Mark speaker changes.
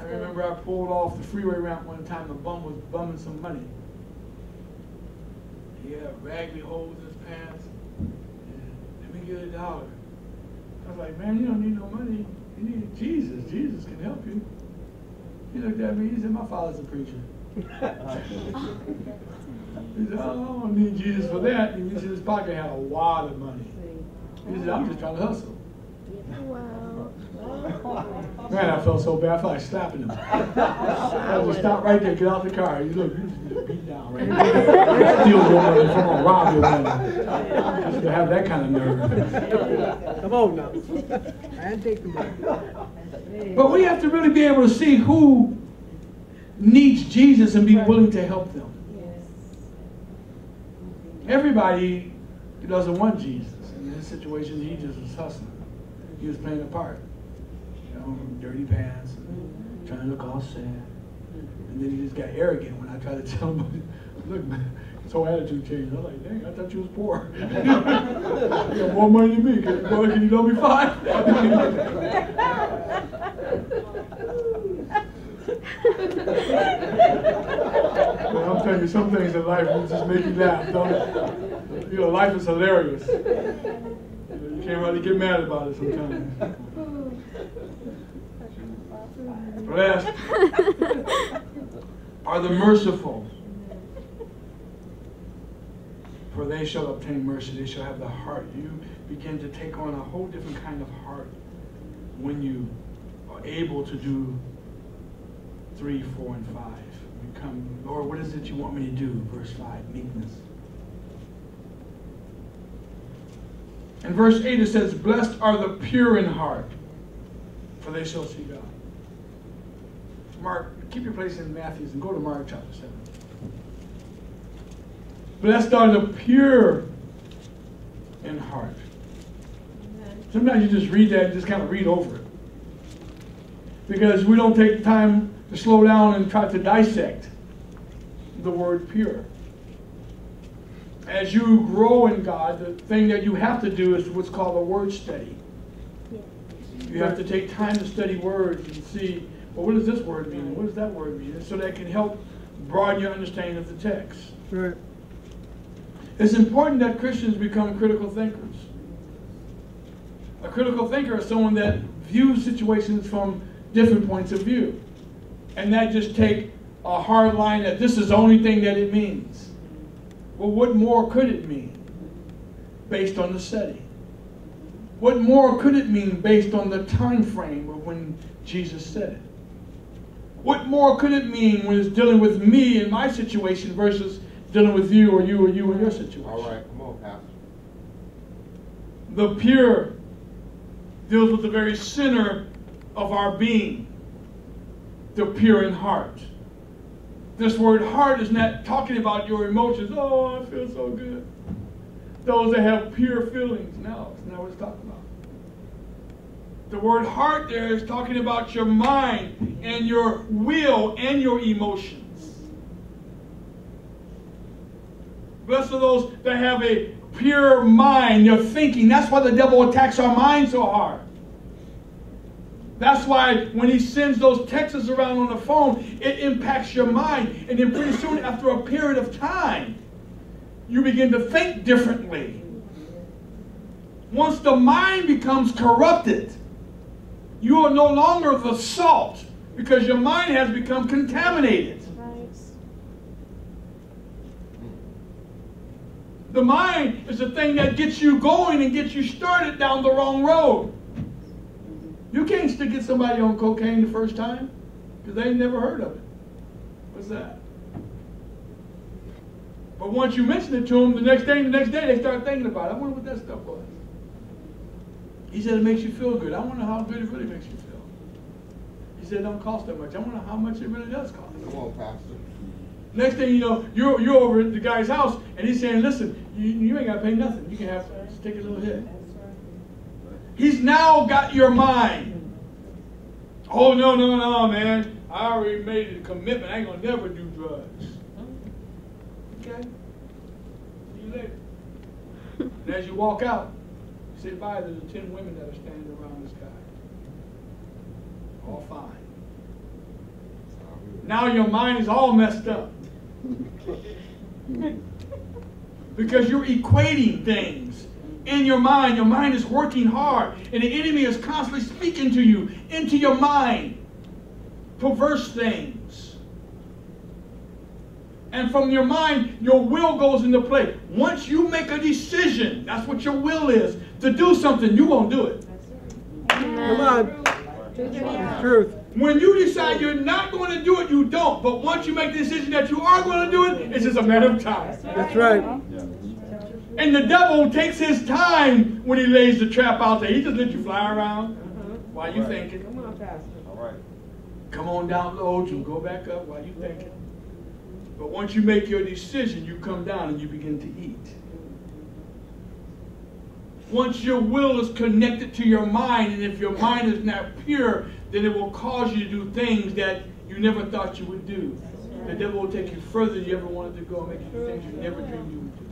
Speaker 1: I remember I pulled off the freeway ramp one time. A bum was bumming some money. He had raggedy holes in his pants. Let me get $1. I was like, man, you don't need no money. You need Jesus. Jesus can help you. He looked at me. He said, my father's a preacher. He said, oh, I don't need Jesus for that. And he said his pocket had a wad of money. He said, I'm just trying to hustle.
Speaker 2: Wow.
Speaker 1: Man, I felt so bad. I felt like slapping him. I was just stop right there, get out the car. You look, you just beat down right there. Steal your money, if I'm gonna rob your money. Just to have that kind of nerve.
Speaker 3: Come on now. I take the money.
Speaker 1: But we have to really be able to see who needs Jesus and be willing to help them. Everybody doesn't want Jesus. In this situation, he just was hustling. He was playing a part. You know, dirty pants, and trying to look all sad. And then he just got arrogant when I tried to tell him, look, man, his whole attitude changed. I was like, dang, I thought you was poor. You got more money than me. Boy, can you love me $5? Well, I'm telling you, some things in life will just make you laugh, don't it? You know, life is hilarious. You can't really get mad about it sometimes. Blessed are the merciful, for they shall obtain mercy. They shall have the heart. You begin to take on a whole different kind of heart when you are able to do 3, 4, and 5. You come, Lord, what is it you want me to do? Verse 5, meekness. In verse 8 it says, blessed are the pure in heart, for they shall see God. Mark, keep your place in Matthew and go to Mark chapter 7. Blessed are the pure in heart. Sometimes you just read that and just kind of read over it. Because we don't take the time to slow down and try to dissect the word pure. As you grow in God, the thing that you have to do is what's called a word study. You have to take time to study words and see, well, what does this word mean? And what does that word mean? And so that can help broaden your understanding of the text.
Speaker 3: Right.
Speaker 1: It's important that Christians become critical thinkers. A critical thinker is someone that views situations from different points of view. And not just take a hard line that this is the only thing that it means. Well, what more could it mean based on the study? What more could it mean based on the time frame of when Jesus said it? What more could it mean when it's dealing with me and my situation versus dealing with you or you and your situation?
Speaker 4: All right, come on, Pastor.
Speaker 1: The pure deals with the very center of our being. The pure in heart. This word heart is not talking about your emotions. Oh, I feel so good. Those that have pure feelings. No, it's not what it's talking about. The word heart there is talking about your mind and your will and your emotions. Blessed are those that have a pure mind, your thinking. That's why the devil attacks our mind so hard. That's why when he sends those texts around on the phone, it impacts your mind. And then pretty soon, after a period of time, you begin to think differently. Once the mind becomes corrupted, you are no longer the salt because your mind has become contaminated. The mind is the thing that gets you going and gets you started down the wrong road. You can't still get somebody on cocaine the first time because they ain't never heard of it. What's that? But once you mention it to them, the next day they start thinking about it. I wonder what that stuff was. He said it makes you feel good. I wonder how good it really makes you feel. He said it don't cost that much. I wonder how much it really does cost.
Speaker 4: Come on, Pastor.
Speaker 1: Next thing you know, you're over at the guy's house and he's saying, listen, you ain't got to pay nothing. You can have just take a little hit. He's now got your mind. Oh, no, man. I already made a commitment. I ain't going to never do drugs. Okay? See you later. And as you walk out, say bye to the 10 women that are standing around this guy. All fine. Now your mind is all messed up. Because you're equating things in your mind. Your mind is working hard. And the enemy is constantly speaking to you, into your mind. Perverse things. And from your mind, your will goes into play. Once you make a decision, that's what your will is, to do something, you won't do it.
Speaker 3: Come on. It's truth.
Speaker 1: When you decide you're not going to do it, you don't. But once you make the decision that you are going to do it, it's just a matter of time.
Speaker 3: That's right.
Speaker 1: And the devil takes his time when he lays the trap out there. He just lets you fly around while you're thinking.
Speaker 4: All right.
Speaker 1: Come on down low, you go back up while you're thinking. But once you make your decision, you come down and you begin to eat. Once your will is connected to your mind, and if your mind is not pure, then it will cause you to do things that you never thought you would do. The devil will take you further than you ever wanted to go and make you do things you never dreamed you would do.